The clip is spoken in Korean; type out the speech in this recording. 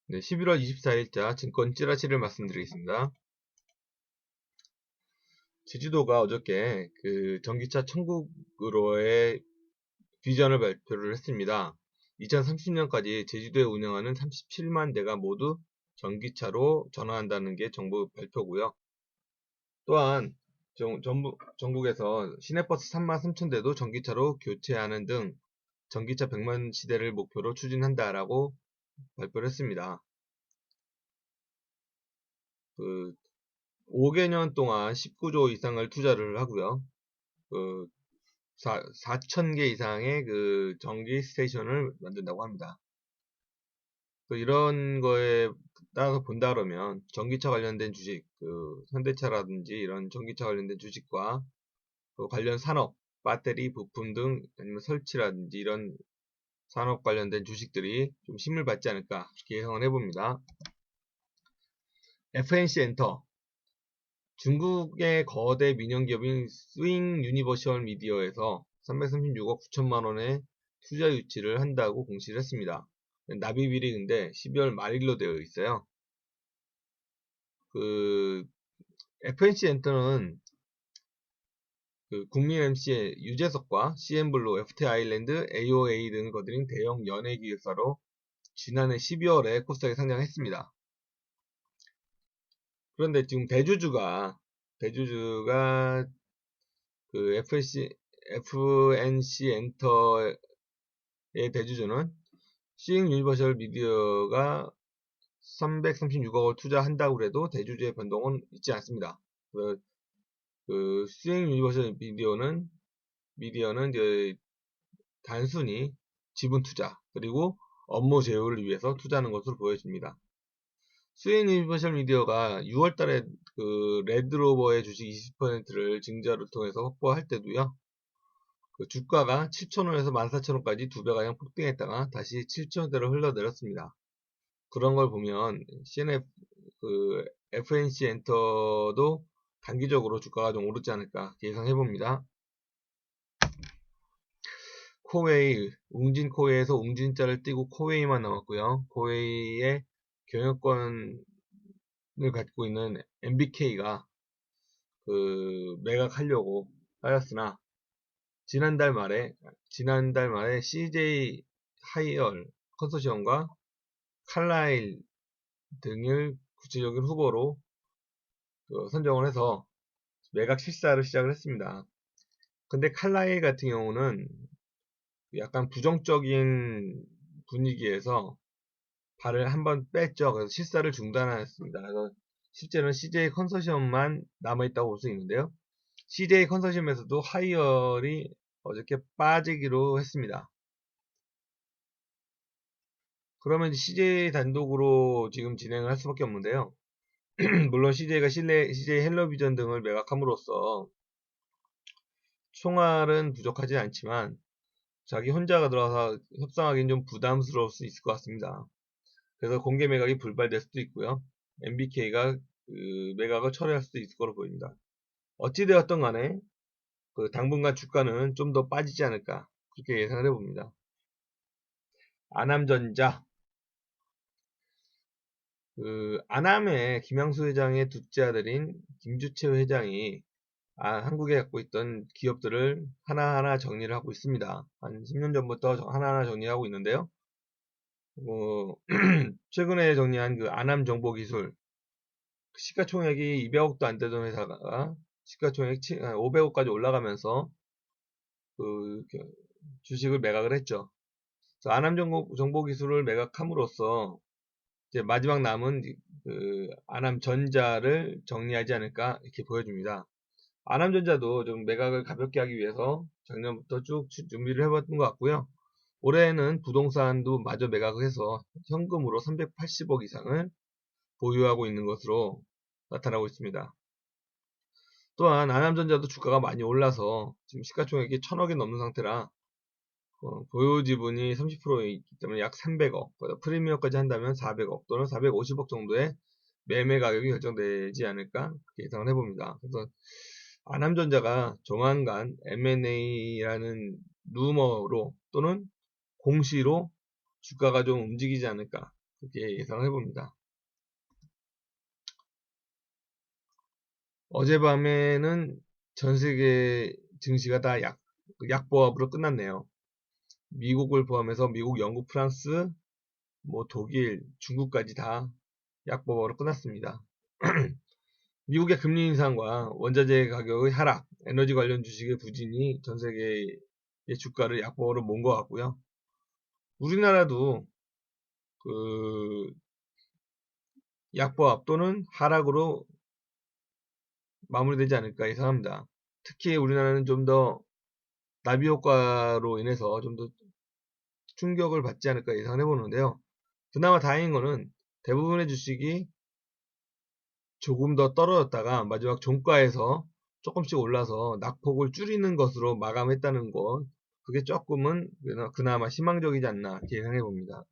네, 11월 24일자 증권 찌라시를 말씀드리겠습니다. 제주도가 어저께 그 전기차 천국으로의 비전을 발표를 했습니다. 2030년까지 제주도에 운영하는 37만 대가 모두 전기차로 전환한다는 게 정부 발표고요. 또한 전국에서 시내버스 3만 3천 대도 전기차로 교체하는 등 전기차 100만 시대를 목표로 추진한다라고 발표를 했습니다. 5개년 동안 19조 이상을 투자를 하고요. 4,000개 이상의 전기 스테이션을 만든다고 합니다. 이런 거에 따라서 본다 그러면 전기차 관련된 주식, 현대차라든지 이런 전기차 관련된 주식과 관련 산업, 배터리 부품 등 아니면 설치라든지 이런 산업 관련된 주식들이 좀 힘을 받지 않을까 이렇게 예상을 해봅니다. FNC 엔터 중국의 거대 민영기업인 스윙 유니버셜 미디어에서 336억 9천만 원의 투자 유치를 한다고 공시를 했습니다. 납입일이 근데 12월 말일로 되어 있어요. FNC 엔터는 국민 MC의 유재석과 CN블루, FT 아일랜드, AOA 등을 거드린 대형 연예기획사로 지난해 12월에 코스닥에 상장했습니다. 그런데 지금 대주주가 FNC 엔터의 대주주는 스윙 유니버셜 미디어가 336억을 투자한다고 해도 대주주의 변동은 있지 않습니다. 스윙 유니버셜 미디어는 이제 단순히 지분 투자 그리고 업무 제휴를 위해서 투자하는 것으로 보여집니다. 스윙 유니버셜 미디어가 6월달에 레드로버의 주식 20%를 증자를 통해서 확보할 때도요. 주가가 7,000원에서 14,000원까지 2배가량 폭등했다가 다시 7,000원대로 흘러내렸습니다. 그런 걸 보면 FNC 엔터도 단기적으로 주가가 좀 오르지 않을까 예상해봅니다. 코웨이, 웅진 코웨이에서 웅진자를 띄고 코웨이만 남았고요. 코웨이의 경영권을 갖고 있는 MBK가 매각하려고 하였으나 지난달 말에 CJ 하이얼 컨소시엄과 칼라일 등을 구체적인 후보로 선정을 해서 매각 실사를 시작을 했습니다. 근데 칼라일 같은 경우는 약간 부정적인 분위기에서 발을 한번 뺐죠. 그래서 실사를 중단했습니다. 그래서 실제로는 CJ 컨소시엄만 남아있다고 볼 수 있는데요. CJ 컨소시엄에서도 하이얼이 어저께 빠지기로 했습니다. 그러면 CJ 단독으로 지금 진행을 할 수밖에 없는데요. 물론 CJ가 CJ 헬로비전 등을 매각함으로써 총알은 부족하지 않지만 자기 혼자가 들어가서 협상하기는 좀 부담스러울 수 있을 것 같습니다. 그래서 공개 매각이 불발될 수도 있고요. MBK가 매각을 철회할 수도 있을 거로 보입니다. 어찌되었던 간에 당분간 주가는 좀 더 빠지지 않을까 그렇게 예상을 해봅니다. 아남전자 아남의 김양수 회장의 둘째 아들인 김주채 회장이 한국에 갖고 있던 기업들을 하나하나 정리를 하고 있습니다. 한 10년 전부터 하나하나 정리하고 있는데요. 최근에 정리한 아남정보기술 시가총액이 200억도 안 되던 회사가 시가총액 500억까지 올라가면서 주식을 매각을 했죠. 아남정보기술을 매각함으로써 이제 마지막 남은 아남전자를 정리하지 않을까 이렇게 보여집니다. 아남전자도 좀 매각을 가볍게 하기 위해서 작년부터 쭉 준비를 해봤던 것 같고요. 올해는 부동산도 마저 매각을 해서 현금으로 380억 이상을 보유하고 있는 것으로 나타나고 있습니다. 또한 아남전자도 주가가 많이 올라서 지금 시가총액이 1,000억이 넘는 상태라 보유 지분이 30%이기 때문에 약 300억, 프리미엄까지 한다면 400억 또는 450억 정도의 매매 가격이 결정되지 않을까 예상을 해봅니다. 그래서 아남전자가 조만간 M&A라는 루머로 또는 공시로 주가가 좀 움직이지 않을까 그렇게 예상해 봅니다. 어젯밤에는 전 세계 증시가 다 약보합으로 끝났네요. 미국을 포함해서 미국, 영국, 프랑스, 뭐 독일, 중국까지 다 약보합으로 끝났습니다. 미국의 금리 인상과 원자재 가격의 하락, 에너지 관련 주식의 부진이 전 세계의 주가를 약보합으로 모은 것 같고요. 우리나라도 그 약보합 또는 하락으로 마무리되지 않을까 예상합니다. 특히 우리나라는 좀 더 나비 효과로 인해서 좀 더 충격을 받지 않을까 예상해 보는데요. 그나마 다행인 거는 대부분의 주식이 조금 더 떨어졌다가 마지막 종가에서 조금씩 올라서 낙폭을 줄이는 것으로 마감했다는 것, 그게 조금은 그나마 희망적이지 않나 이렇게 예상해 봅니다.